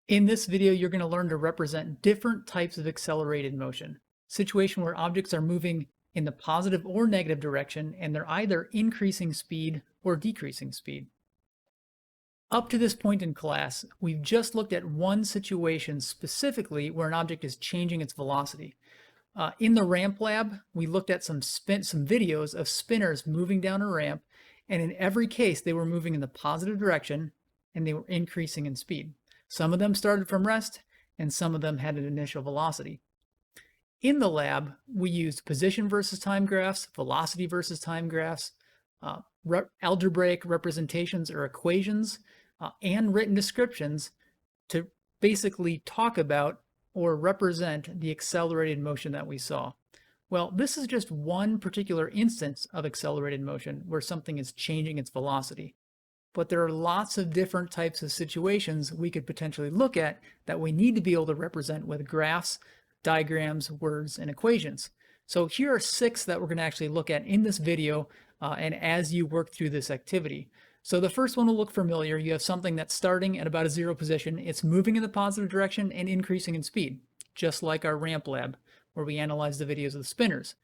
In this video, you're going to learn to represent different types of accelerated motion. Situation where objects are moving in the positive or negative direction and they're either increasing speed or decreasing speed. Up to this point in class, we've just looked at one situation specifically where an object is changing its velocity. In the ramp lab, we looked at some videos of spinners moving down a ramp, and in every case, they were moving in the positive direction and they were increasing in speed. Some of them started from rest, and some of them had an initial velocity. In the lab, we used position versus time graphs, velocity versus time graphs, algebraic representations or equations, and written descriptions to basically talk about or represent the accelerated motion that we saw. Well, this is just one particular instance of accelerated motion where something is changing its velocity. But there are lots of different types of situations we could potentially look at that we need to be able to represent with graphs, diagrams, words, and equations. So here are 6 that we're going to actually look at in this video and as you work through this activity. So the first one will look familiar. You have something that's starting at about a 0 position. It's moving in the positive direction and increasing in speed, just like our ramp lab where we analyze the videos of the spinners.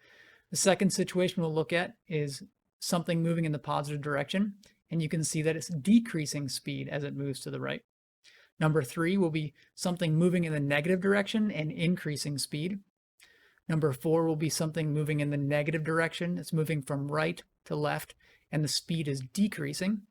The second situation we'll look at is something moving in the positive direction, and you can see that it's decreasing speed as it moves to the right. Number 3 will be something moving in the negative direction and increasing speed. Number 4 will be something moving in the negative direction. It's moving from right to left, and the speed is decreasing.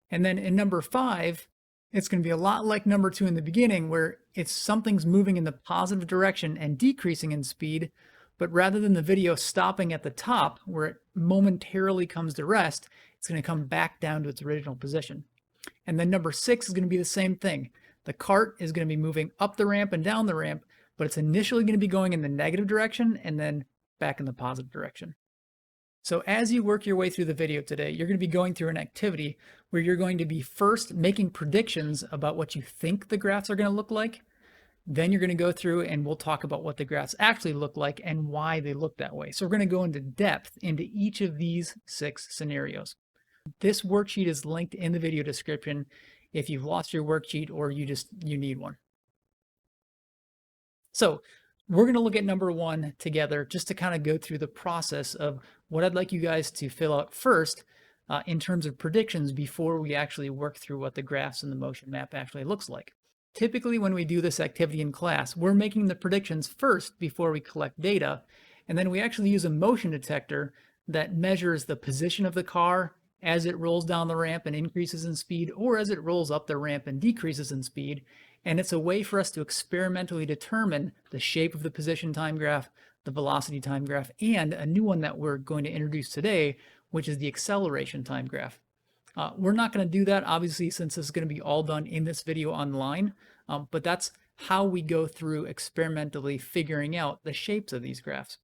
And then in number 5, it's going to be a lot like number 2 in the beginning, where it's something's moving in the positive direction and decreasing in speed, but rather than the video stopping at the top where it momentarily comes to rest, it's going to come back down to its original position. And then number 6 is going to be the same thing. The cart is going to be moving up the ramp and down the ramp, but it's initially going to be going in the negative direction and then back in the positive direction. So as you work your way through the video today, you're going to be going through an activity where you're going to be first making predictions about what you think the graphs are going to look like. Then you're going to go through and we'll talk about what the graphs actually look like and why they look that way. So we're going to go into depth into each of these 6 scenarios. This worksheet is linked in the video description if you've lost your worksheet or you need one. So we're going to look at number 1 together just to kind of go through the process of what I'd like you guys to fill out first in terms of predictions before we actually work through what the graphs and the motion map actually looks like. Typically, when we do this activity in class, we're making the predictions first before we collect data, and then we actually use a motion detector that measures the position of the car as it rolls down the ramp and increases in speed, or as it rolls up the ramp and decreases in speed. And it's a way for us to experimentally determine the shape of the position time graph, the velocity time graph, and a new one that we're going to introduce today, which is the acceleration time graph. We're not going to do that, obviously, since this is going to be all done in this video online, but that's how we go through experimentally figuring out the shapes of these graphs.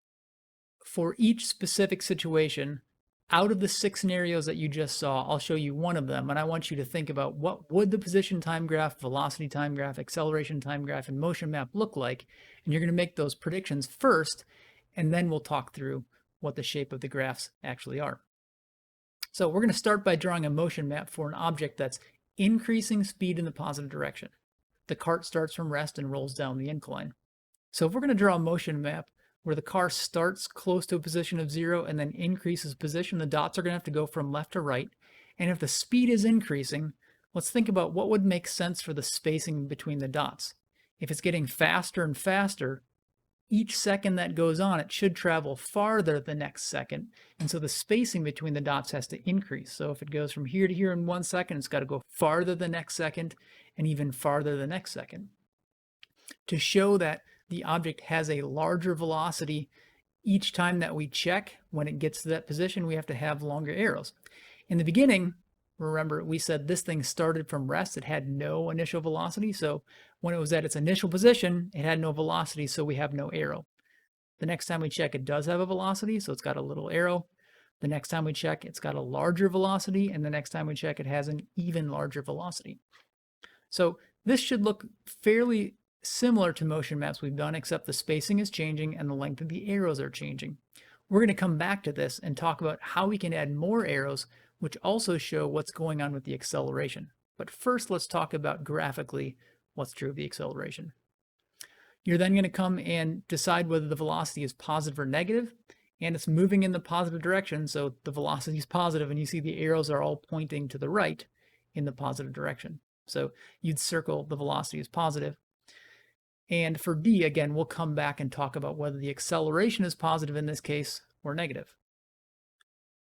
For each specific situation, out of the 6 scenarios that you just saw, I'll show you one of them, and I want you to think about what would the position time graph, velocity time graph, acceleration time graph, and motion map look like, and you're going to make those predictions first, and then we'll talk through what the shape of the graphs actually are. So we're going to start by drawing a motion map for an object that's increasing speed in the positive direction. The cart starts from rest and rolls down the incline. So if we're going to draw a motion map where the car starts close to a position of 0 and then increases position, the dots are going to have to go from left to right. And if the speed is increasing, let's think about what would make sense for the spacing between the dots. If it's getting faster and faster, each second that goes on, it should travel farther the next second. And so the spacing between the dots has to increase. So if it goes from here to here in 1 second, it's got to go farther the next second and even farther the next second. To show that the object has a larger velocity each time that we check when it gets to that position, we have to have longer arrows. In the beginning, remember, we said this thing started from rest. It had no initial velocity. So when it was at its initial position, it had no velocity, so we have no arrow. The next time we check, it does have a velocity, so it's got a little arrow. The next time we check, it's got a larger velocity, and the next time we check, it has an even larger velocity. So this should look fairly similar to motion maps we've done, except the spacing is changing and the length of the arrows are changing. We're going to come back to this and talk about how we can add more arrows, which also show what's going on with the acceleration. But first, let's talk about graphically what's true of the acceleration. You're then going to come and decide whether the velocity is positive or negative, and it's moving in the positive direction, so the velocity is positive, and you see the arrows are all pointing to the right in the positive direction. So you'd circle the velocity as positive. And for D, again, we'll come back and talk about whether the acceleration is positive in this case or negative.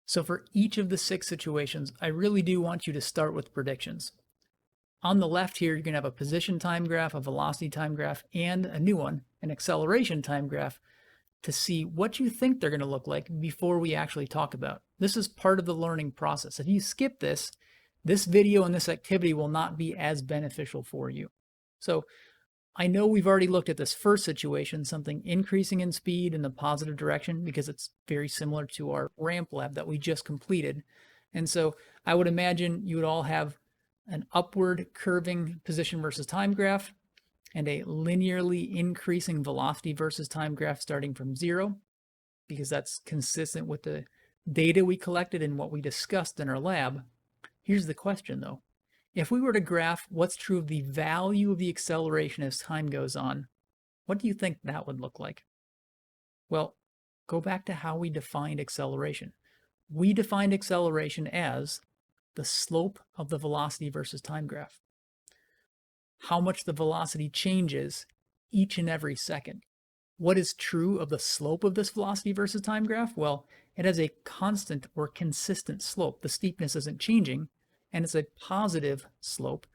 So for each of the 6 situations, I really do want you to start with predictions. On the left here, you're going to have a position time graph, a velocity time graph, and a new one, an acceleration time graph, to see what you think they're going to look like before we actually talk about. This is part of the learning process. If you skip this, this video and this activity will not be as beneficial for you. So I know we've already looked at this first situation, something increasing in speed in the positive direction, because it's very similar to our ramp lab that we just completed. And so I would imagine you would all have an upward curving position versus time graph and a linearly increasing velocity versus time graph starting from 0, because that's consistent with the data we collected and what we discussed in our lab. Here's the question though. If we were to graph what's true of the value of the acceleration as time goes on, what do you think that would look like? Well, go back to how we defined acceleration. We defined acceleration as the slope of the velocity versus time graph. How much the velocity changes each and every second. What is true of the slope of this velocity versus time graph? Well, it has a constant or consistent slope. The steepness isn't changing, and it's a positive slope.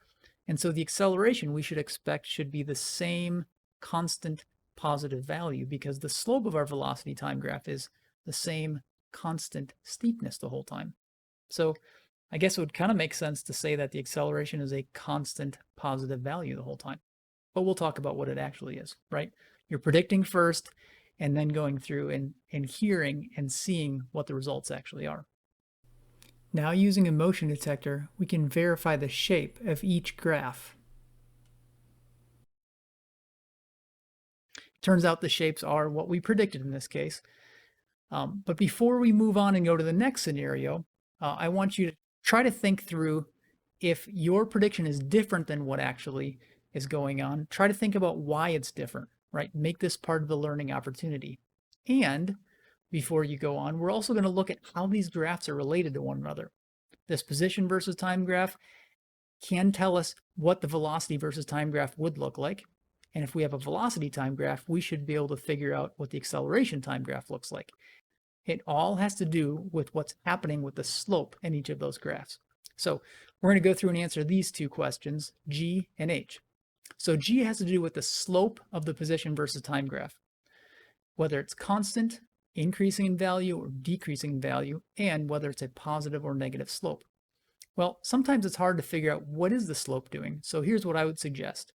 And so the acceleration we should expect should be the same constant positive value, because the slope of our velocity time graph is the same constant steepness the whole time. So I guess it would kind of make sense to say that the acceleration is a constant positive value the whole time. But we'll talk about what it actually is, right? You're predicting first and then going through and hearing and seeing what the results actually are. Now using a motion detector, we can verify the shape of each graph. Turns out the shapes are what we predicted in this case. But before we move on and go to the next scenario, I want you to try to think through, if your prediction is different than what actually is going on, try to think about why it's different, right? Make this part of the learning opportunity. And before you go on, we're also going to look at how these graphs are related to one another. This position versus time graph can tell us what the velocity versus time graph would look like. And if we have a velocity time graph, we should be able to figure out what the acceleration time graph looks like. It all has to do with what's happening with the slope in each of those graphs. So we're going to go through and answer these 2 questions, G and H. So G has to do with the slope of the position versus time graph, whether it's constant, increasing in value, or decreasing in value, and whether it's a positive or negative slope. Well, sometimes it's hard to figure out what is the slope doing. So here's what I would suggest.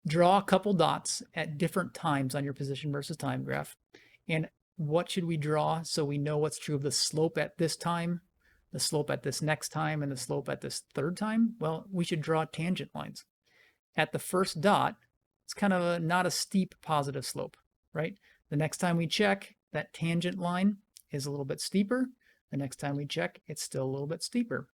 Draw a couple dots at different times on your position versus time graph. And what should we draw so we know what's true of the slope at this time, the slope at this next time, and the slope at this third time? Well, we should draw tangent lines. At the first dot, it's kind of not a steep positive slope, right? The next time we check, that tangent line is a little bit steeper. The next time we check, it's still a little bit steeper.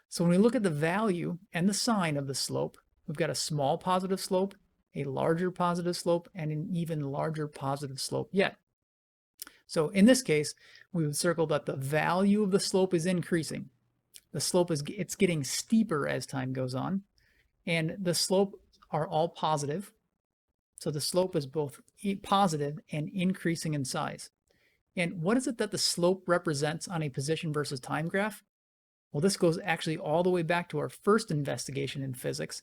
So when we look at the value and the sign of the slope, we've got a small positive slope, a larger positive slope, and an even larger positive slope yet. So in this case, we would circle that the value of the slope is increasing. The slope it's getting steeper as time goes on, and the slope are all positive. So the slope is both positive and increasing in size. And what is it that the slope represents on a position versus time graph? Well, this goes actually all the way back to our first investigation in physics,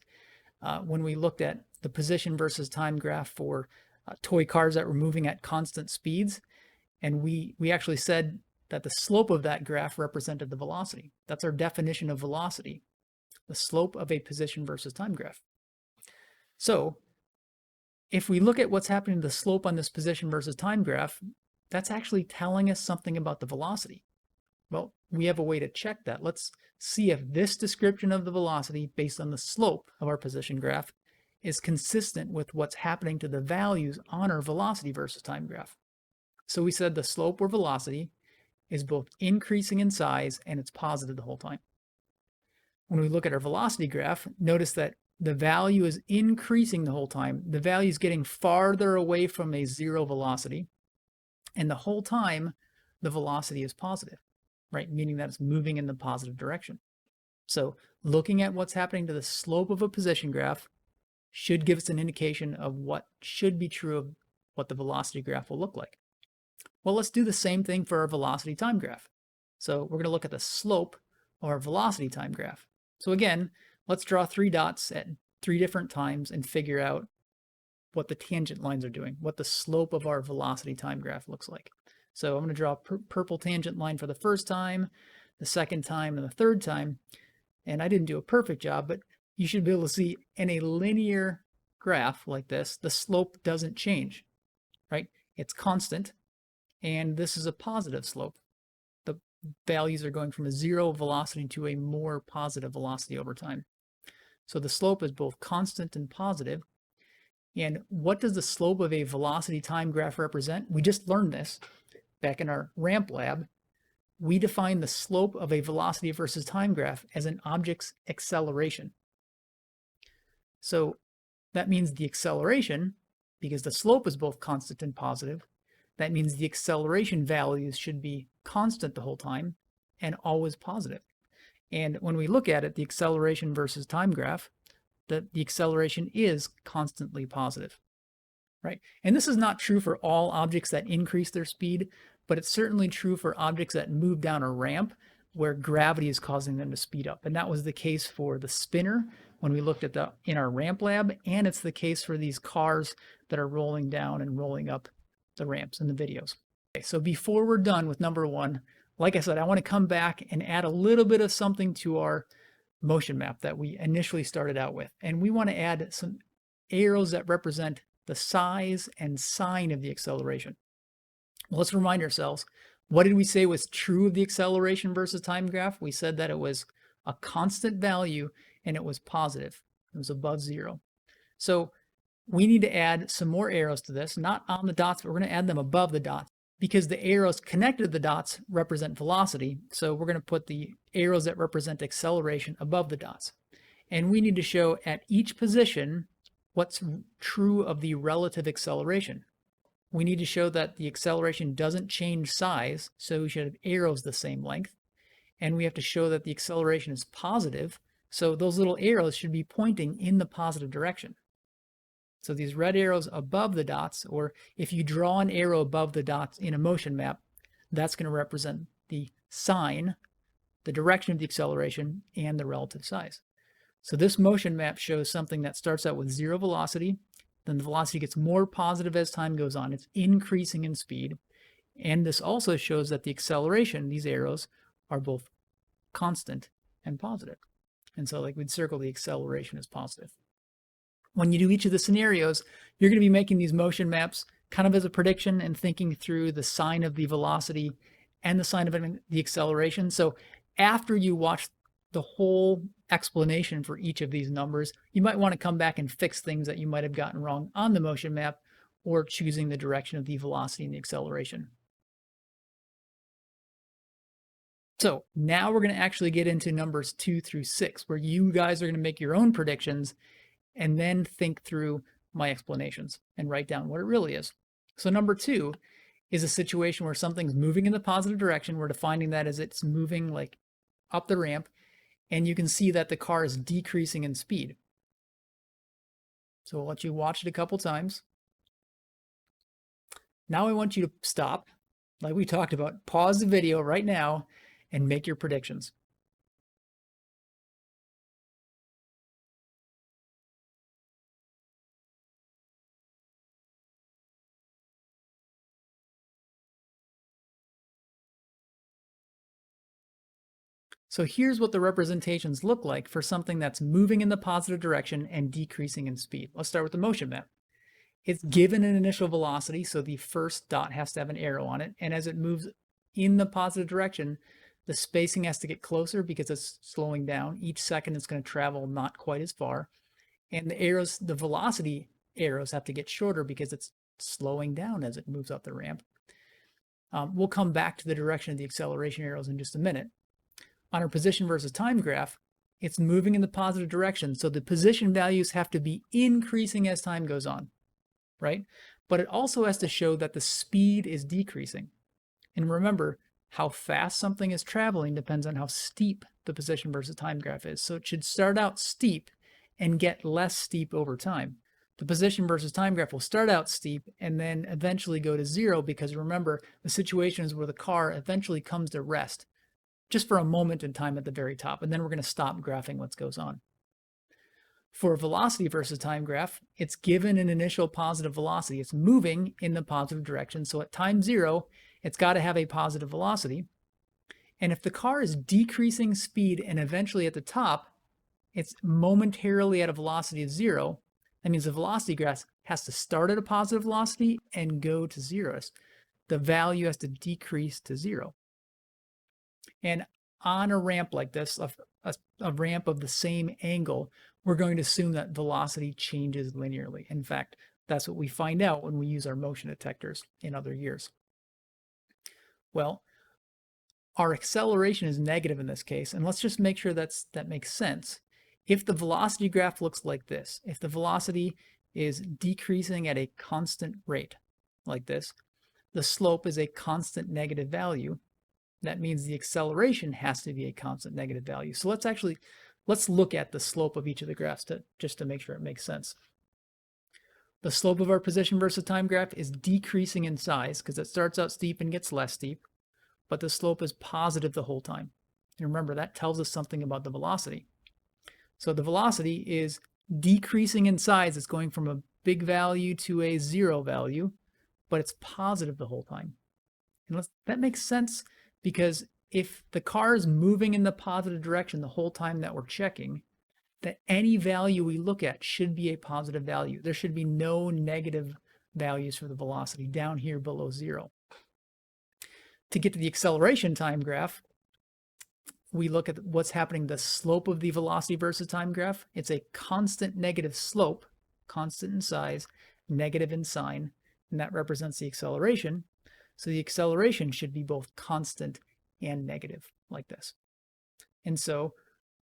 when we looked at the position versus time graph for toy cars that were moving at constant speeds. And we actually said that the slope of that graph represented the velocity. That's our definition of velocity, the slope of a position versus time graph. So if we look at what's happening to the slope on this position versus time graph, that's actually telling us something about the velocity. Well, we have a way to check that. Let's see if this description of the velocity based on the slope of our position graph is consistent with what's happening to the values on our velocity versus time graph. So we said the slope or velocity is both increasing in size and it's positive the whole time. When we look at our velocity graph, notice that the value is increasing the whole time. The value is getting farther away from a zero velocity. And the whole time, the velocity is positive, right? Meaning that it's moving in the positive direction. So looking at what's happening to the slope of a position graph should give us an indication of what should be true of what the velocity graph will look like. Well, let's do the same thing for our velocity time graph. So we're going to look at the slope of our velocity time graph. So again, let's draw 3 dots at 3 different times and figure out what the tangent lines are doing, what the slope of our velocity time graph looks like. So I'm going to draw a purple tangent line for the first time, the second time, and the third time. And I didn't do a perfect job, but you should be able to see in a linear graph like this, the slope doesn't change, right? It's constant, and this is a positive slope. The values are going from a zero velocity to a more positive velocity over time. So the slope is both constant and positive. And what does the slope of a velocity time graph represent? We just learned this back in our ramp lab. We define the slope of a velocity versus time graph as an object's acceleration. So that means the acceleration, because the slope is both constant and positive, that means the acceleration values should be constant the whole time and always positive. And when we look at it, the acceleration versus time graph, the acceleration is constantly positive, right? And this is not true for all objects that increase their speed, but it's certainly true for objects that move down a ramp where gravity is causing them to speed up. And that was the case for the spinner when we looked at in our ramp lab, and it's the case for these cars that are rolling down and rolling up the ramps in the videos. Okay, so before we're done with number 1, like I said, I want to come back and add a little bit of something to our motion map that we initially started out with. And we want to add some arrows that represent the size and sign of the acceleration. Well, let's remind ourselves, what did we say was true of the acceleration versus time graph? We said that it was a constant value and it was positive. It was above 0. So we need to add some more arrows to this, not on the dots, but we're going to add them above the dots because the arrows connected to the dots represent velocity. So we're going to put the arrows that represent acceleration above the dots. And we need to show at each position what's true of the relative acceleration. We need to show that the acceleration doesn't change size, so we should have arrows the same length. And we have to show that the acceleration is positive, so those little arrows should be pointing in the positive direction. So these red arrows above the dots, or if you draw an arrow above the dots in a motion map, that's going to represent the sign, the direction of the acceleration, and the relative size. So this motion map shows something that starts out with 0 velocity, then the velocity gets more positive as time goes on. It's increasing in speed. And this also shows that the acceleration, these arrows, are both constant and positive. And so like we'd circle the acceleration as positive. When you do each of the scenarios, you're going to be making these motion maps kind of as a prediction and thinking through the sign of the velocity and the sign of the acceleration. So after you watch the whole explanation for each of these numbers, you might want to come back and fix things that you might have gotten wrong on the motion map or choosing the direction of the velocity and the acceleration. So now we're going to actually get into numbers 2 through 6, where you guys are going to make your own predictions and then think through my explanations and write down what it really is. So number 2 is a situation where something's moving in the positive direction. We're defining that as it's moving like up the ramp, and you can see that the car is decreasing in speed. So I'll let you watch it a couple times. Now I want you to stop, like we talked about, pause the video right now and make your predictions. So here's what the representations look like for something that's moving in the positive direction and decreasing in speed. Let's start with the motion map. It's given an initial velocity, so the first dot has to have an arrow on it. And as it moves in the positive direction, the spacing has to get closer because it's slowing down. Each second it's going to travel not quite as far. And the arrows, the velocity arrows have to get shorter because it's slowing down as it moves up the ramp. We'll come back to the direction of the acceleration arrows in just a minute. On our position versus time graph, it's moving in the positive direction. So the position values have to be increasing as time goes on, right? But it also has to show that the speed is decreasing. And remember, how fast something is traveling depends on how steep the position versus time graph is. So it should start out steep and get less steep over time. The position versus time graph will start out steep and then eventually go to zero, because remember, the situation is where the car eventually comes to rest just for a moment in time at the very top, and then we're going to stop graphing what goes on. For a velocity versus time graph, it's given an initial positive velocity. It's moving in the positive direction. So at time zero, it's got to have a positive velocity. And if the car is decreasing speed and eventually at the top, it's momentarily at a velocity of zero, that means the velocity graph has to start at a positive velocity and go to zero. The value has to decrease to zero. And on a ramp like this, a ramp of the same angle, we're going to assume that velocity changes linearly. In fact, that's what we find out when we use our motion detectors in other years. Well, our acceleration is negative in this case, and let's just make sure that makes sense. If the velocity graph looks like this, if the velocity is decreasing at a constant rate like this, the slope is a constant negative value. That means the acceleration has to be a constant negative value. So let's look at the slope of each of the graphs just to make sure it makes sense. The slope of our position versus time graph is decreasing in size because it starts out steep and gets less steep, but the slope is positive the whole time. And remember, that tells us something about the velocity. So the velocity is decreasing in size. It's going from a big value to a zero value, but it's positive the whole time. And that makes sense, because if the car is moving in the positive direction the whole time that we're checking, that any value we look at should be a positive value. There should be no negative values for the velocity down here below zero. To get to the acceleration time graph, we look at what's happening, the slope of the velocity versus time graph. It's a constant negative slope, constant in size, negative in sign, and that represents the acceleration. So the acceleration should be both constant and negative like this. And so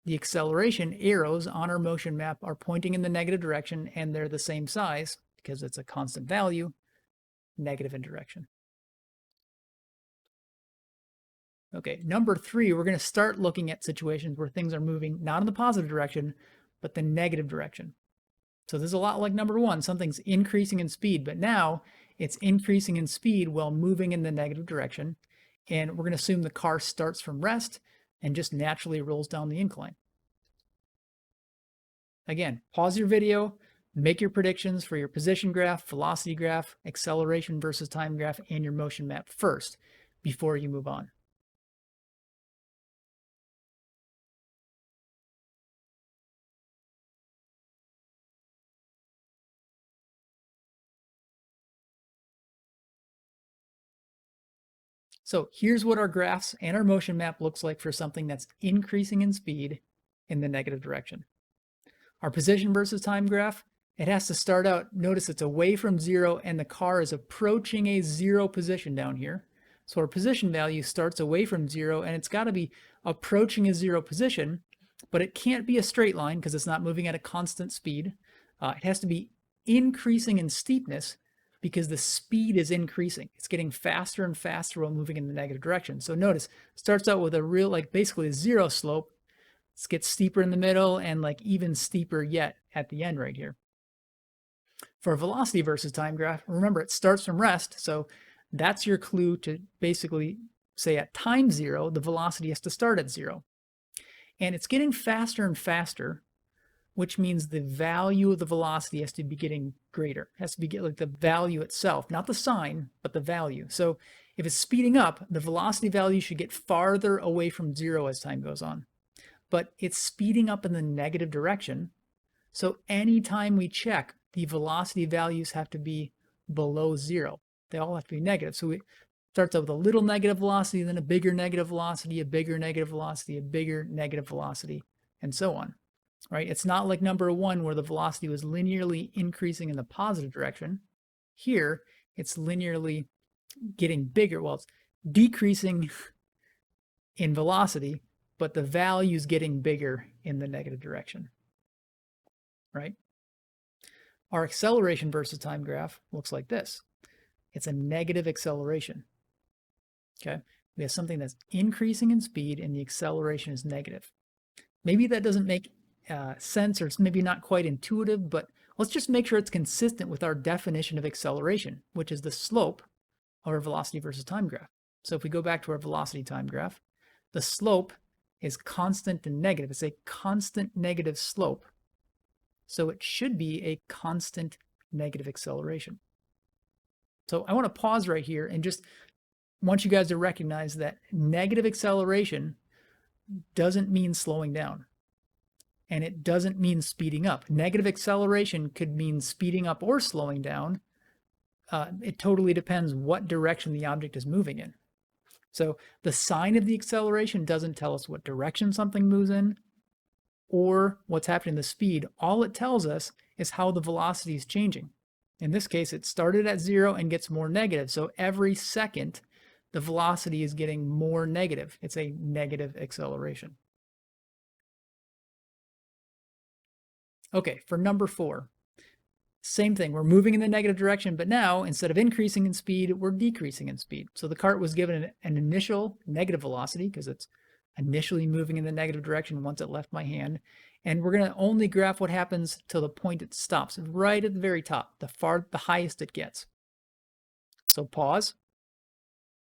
the acceleration arrows on our motion map are pointing in the negative direction, and they're the same size because it's a constant value, negative in direction. Okay, number 3, we're going to start looking at situations where things are moving not in the positive direction, but the negative direction. So this is a lot like number 1. Something's increasing in speed, but now it's increasing in speed while moving in the negative direction. And we're going to assume the car starts from rest and just naturally rolls down the incline. Again, pause your video, make your predictions for your position graph, velocity graph, acceleration versus time graph, and your motion map first before you move on. So here's what our graphs and our motion map looks like for something that's increasing in speed in the negative direction. Our position versus time graph, it has to start out, notice it's away from zero and the car is approaching a zero position down here. So our position value starts away from zero and it's got to be approaching a zero position, but it can't be a straight line because it's not moving at a constant speed. It has to be increasing in steepness because the speed is increasing. It's getting faster and faster while moving in the negative direction. So notice, it starts out with a real, like basically a zero slope. It gets steeper in the middle and like even steeper yet at the end right here. For a velocity versus time graph, remember it starts from rest. So that's your clue to basically say at time zero, the velocity has to start at zero. And it's getting faster and faster, which means the value of the velocity has to be getting greater. It has to be like the value itself, not the sign, but the value. So if it's speeding up, the velocity value should get farther away from zero as time goes on. But it's speeding up in the negative direction. So anytime we check, the velocity values have to be below zero. They all have to be negative. So it starts out with a little negative velocity, then a bigger negative velocity, a bigger negative velocity, a bigger negative velocity, and so on. Right? It's not like number 1 where the velocity was linearly increasing in the positive direction. Here, it's linearly getting bigger. Well, it's decreasing in velocity, but the value is getting bigger in the negative direction, right? Our acceleration versus time graph looks like this. It's a negative acceleration, okay? We have something that's increasing in speed and the acceleration is negative. Maybe that doesn't make sense, or it's maybe not quite intuitive, but let's just make sure it's consistent with our definition of acceleration, which is the slope of our velocity versus time graph. So if we go back to our velocity time graph, the slope is constant and negative. It's a constant negative slope. So it should be a constant negative acceleration. So I want to pause right here and just want you guys to recognize that negative acceleration doesn't mean slowing down. And it doesn't mean speeding up. Negative acceleration could mean speeding up or slowing down. It totally depends what direction the object is moving in. So the sign of the acceleration doesn't tell us what direction something moves in or what's happening to the speed. All it tells us is how the velocity is changing. In this case, it started at 0 and gets more negative. So every second, the velocity is getting more negative. It's a negative acceleration. Okay, for number 4, same thing. We're moving in the negative direction, but now instead of increasing in speed, we're decreasing in speed. So the cart was given an initial negative velocity because it's initially moving in the negative direction once it left my hand. And we're going to only graph what happens till the point it stops, right at the very top, the highest it gets. So pause,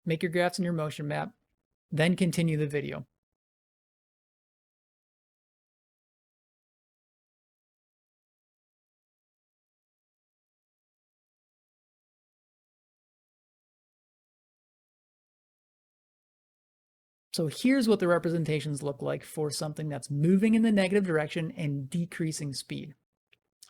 make your graphs in your motion map, then continue the video. So here's what the representations look like for something that's moving in the negative direction and decreasing speed.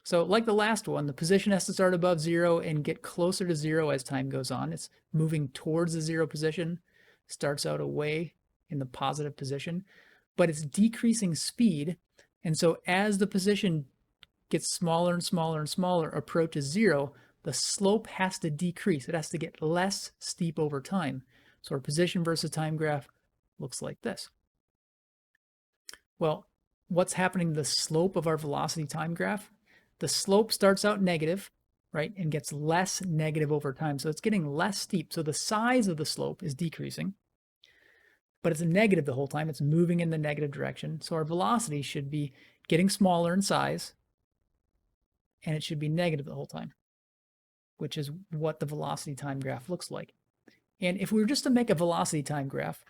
So like the last one, the position has to start above 0 and get closer to 0 as time goes on. It's moving towards the 0 position, starts out away in the positive position, but it's decreasing speed. And so as the position gets smaller and smaller and smaller, approaches 0, the slope has to decrease. It has to get less steep over time. So our position versus time graph looks like this. Well, what's happening to the slope of our velocity time graph? The slope starts out negative, right, and gets less negative over time. So it's getting less steep. So the size of the slope is decreasing, but it's a negative the whole time. It's moving in the negative direction. So our velocity should be getting smaller in size, and it should be negative the whole time, which is what the velocity time graph looks like. And if we were just to make a velocity time graph,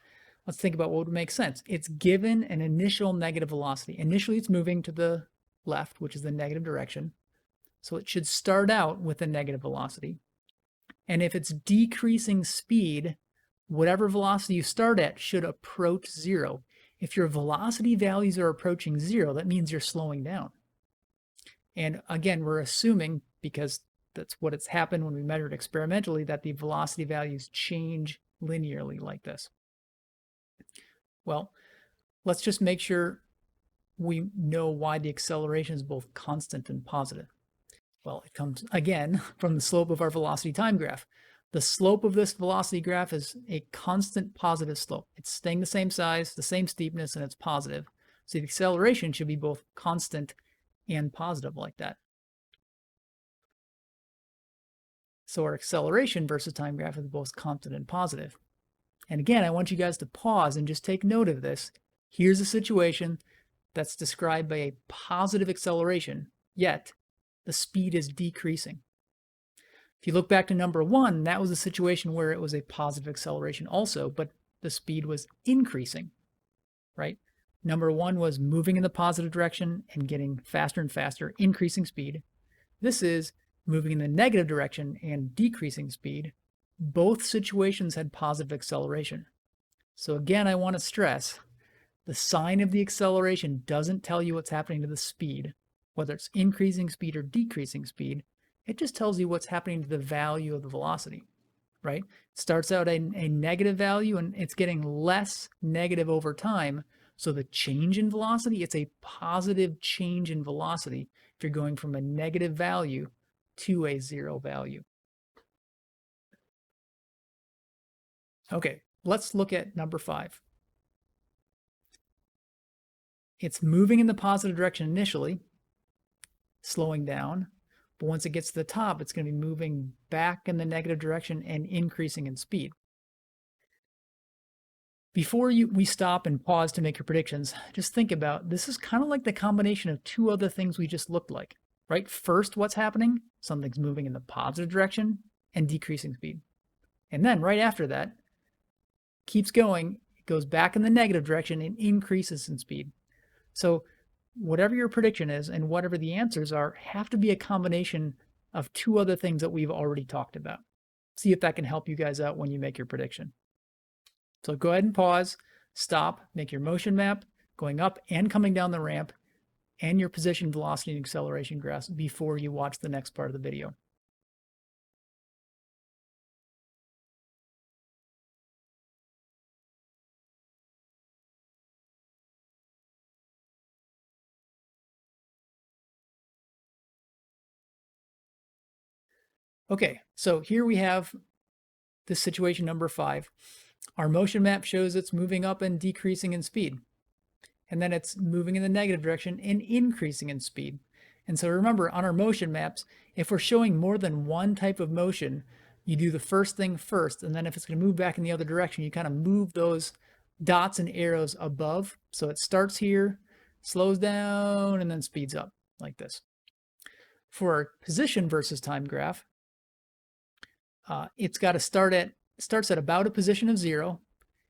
let's think about what would make sense. It's given an initial negative velocity. Initially, it's moving to the left, which is the negative direction. So it should start out with a negative velocity. And if it's decreasing speed, whatever velocity you start at should approach 0. If your velocity values are approaching 0, that means you're slowing down. And again, we're assuming, because that's what it's happened when we measured experimentally, that the velocity values change linearly like this. Well, let's just make sure we know why the acceleration is both constant and positive. Well, it comes again from the slope of our velocity time graph. The slope of this velocity graph is a constant positive slope. It's staying the same size, the same steepness, and it's positive. So the acceleration should be both constant and positive like that. So our acceleration versus time graph is both constant and positive. And again, I want you guys to pause and just take note of this. Here's a situation that's described by a positive acceleration, yet the speed is decreasing. If you look back to number 1, that was a situation where it was a positive acceleration also, but the speed was increasing, right? Number 1 was moving in the positive direction and getting faster and faster, increasing speed. This is moving in the negative direction and decreasing speed. Both situations had positive acceleration. So again, I want to stress, the sign of the acceleration doesn't tell you what's happening to the speed, whether it's increasing speed or decreasing speed. It just tells you what's happening to the value of the velocity, right? It starts out a negative value and it's getting less negative over time. So the change in velocity, it's a positive change in velocity if you're going from a negative value to a 0 value. Okay, let's look at number 5. it's moving in the positive direction initially, slowing down, but once it gets to the top, it's going to be moving back in the negative direction and increasing in speed. Before we stop and pause to make your predictions, just think about this is kind of like the combination of two other things we just looked like, right? First, what's happening? Something's moving in the positive direction and decreasing speed. And then right after that, keeps going, it goes back in the negative direction and increases in speed. So whatever your prediction is and whatever the answers are have to be a combination of two other things that we've already talked about. See if that can help you guys out when you make your prediction. So go ahead and pause, stop, make your motion map going up and coming down the ramp and your position, velocity, and acceleration graphs before you watch the next part of the video. Okay, so here we have this situation number 5. Our motion map shows it's moving up and decreasing in speed. And then it's moving in the negative direction and increasing in speed. And so remember, on our motion maps, if we're showing more than one type of motion, you do the first thing first, and then if it's going to move back in the other direction, you kind of move those dots and arrows above. So it starts here, slows down, and then speeds up like this. For our position versus time graph, it's got to starts at about a position of 0,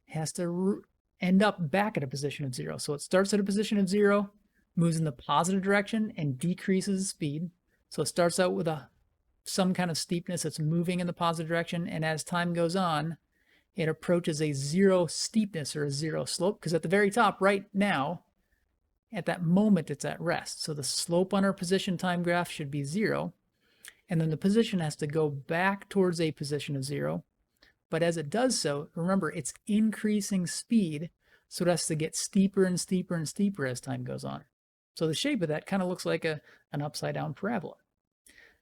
has to end up back at a position of 0. So it starts at a position of 0, moves in the positive direction and decreases speed. So it starts out with some kind of steepness that's moving in the positive direction, and as time goes on, it approaches a 0 steepness or a 0 slope, because at the very top right now, at that moment, it's at rest. So the slope on our position time graph should be 0, and then the position has to go back towards a position of 0. But as it does so, remember, it's increasing speed, so it has to get steeper and steeper and steeper as time goes on. So the shape of that kind of looks like an upside down parabola.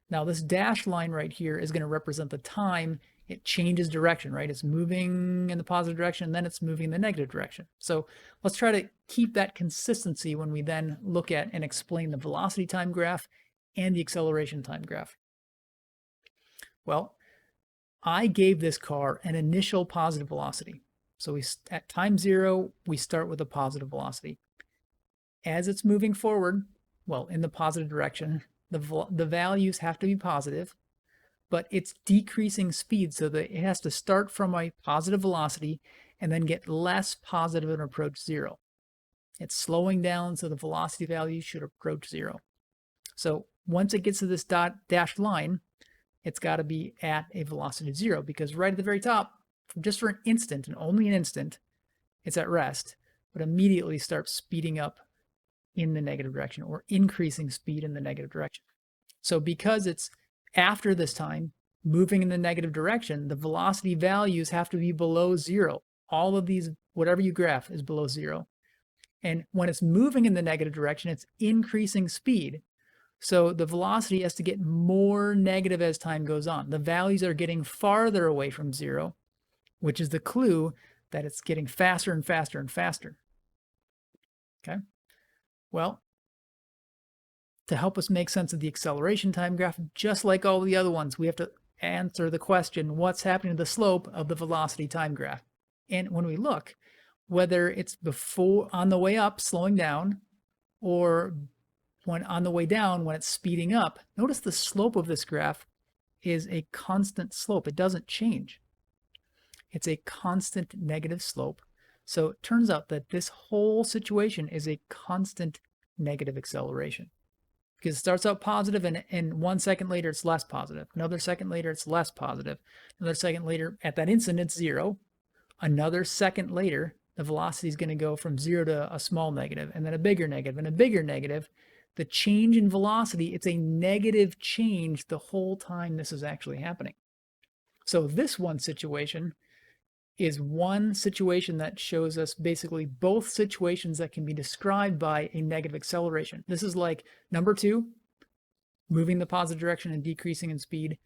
Now this dashed line right here is going to represent the time it changes direction, right? It's moving in the positive direction, and then it's moving in the negative direction. So let's try to keep that consistency when we then look at and explain the velocity time graph and the acceleration time graph. Well, I gave this car an initial positive velocity. So at time 0, we start with a positive velocity. As it's moving forward, well, in the positive direction, the values have to be positive, but it's decreasing speed so that it has to start from a positive velocity and then get less positive and approach 0. It's slowing down, so the velocity value should approach 0. So once it gets to this dashed line, it's got to be at a velocity of 0, because right at the very top, just for an instant and only an instant, it's at rest, but immediately starts speeding up in the negative direction, or increasing speed in the negative direction. So because it's after this time moving in the negative direction, the velocity values have to be below 0. All of these, whatever you graph, is below 0. And when it's moving in the negative direction, it's increasing speed. So the velocity has to get more negative as time goes on. The values are getting farther away from 0, which is the clue that it's getting faster and faster and faster. Okay? Well, to help us make sense of the acceleration time graph, just like all the other ones, we have to answer the question, what's happening to the slope of the velocity time graph? And when we look, whether it's before on the way up, slowing down, or when on the way down, when it's speeding up, notice the slope of this graph is a constant slope. It doesn't change. It's a constant negative slope. So it turns out that this whole situation is a constant negative acceleration, because it starts out positive, and 1 second later it's less positive. Another second later it's less positive. Another second later, at that instant, it's 0. Another second later, the velocity is going to go from 0 to a small negative, and then a bigger negative, and a bigger negative. The change in velocity, it's a negative change the whole time this is actually happening. So this one situation is one situation that shows us basically both situations that can be described by a negative acceleration. This is like number 2, moving the positive direction and decreasing in speed,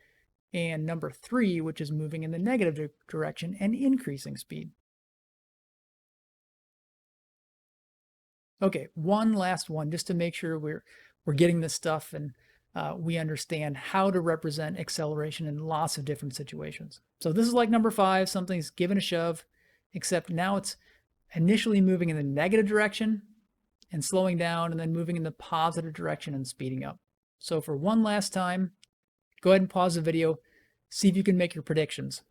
and number 3, which is moving in the negative direction and increasing speed. Okay, one last one just to make sure we're getting this stuff and we understand how to represent acceleration in lots of different situations. So this is like number 5, something's given a shove, except now it's initially moving in the negative direction and slowing down, and then moving in the positive direction and speeding up. So for one last time, go ahead and pause the video, see if you can make your predictions.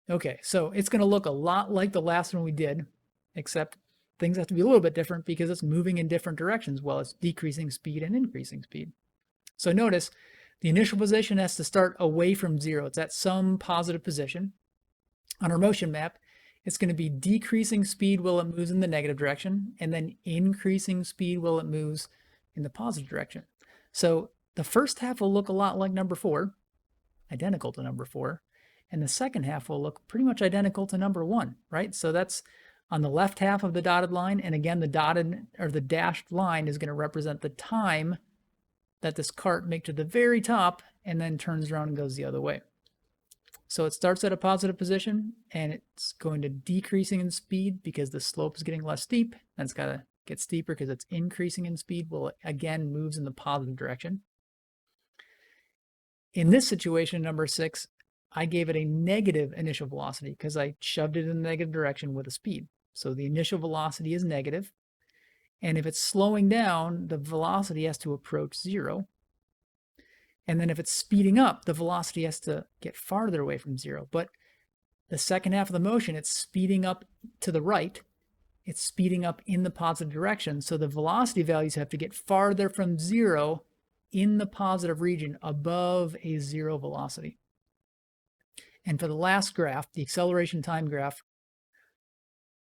Okay, so it's going to look a lot like the last one we did, except things have to be a little bit different because it's moving in different directions while it's decreasing speed and increasing speed. So notice the initial position has to start away from 0. It's at some positive position. On our motion map, it's going to be decreasing speed while it moves in the negative direction, and then increasing speed while it moves in the positive direction. So the first half will look a lot like number 4, identical to number 4, and the second half will look pretty much identical to number 1, right? So that's on the left half of the dotted line, and again, the dotted or the dashed line is going to represent the time that this cart makes to the very top and then turns around and goes the other way. So it starts at a positive position and it's going to decreasing in speed because the slope is getting less steep. And it's got to get steeper because it's increasing in speed. Well, it again moves in the positive direction. In this situation, number 6, I gave it a negative initial velocity because I shoved it in the negative direction with a speed. So the initial velocity is negative. And if it's slowing down, the velocity has to approach 0. And then if it's speeding up, the velocity has to get farther away from 0. But the second half of the motion, it's speeding up to the right. It's speeding up in the positive direction. So the velocity values have to get farther from 0 in the positive region above a 0 velocity. And for the last graph, the acceleration time graph,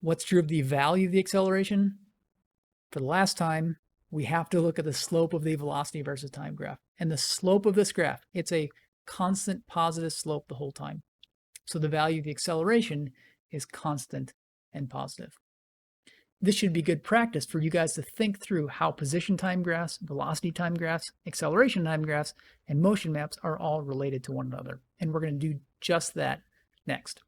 what's true of the value of the acceleration? For the last time, we have to look at the slope of the velocity versus time graph. And the slope of this graph, it's a constant positive slope the whole time. So the value of the acceleration is constant and positive. This should be good practice for you guys to think through how position time graphs, velocity time graphs, acceleration time graphs, and motion maps are all related to one another. And we're going to do just that next.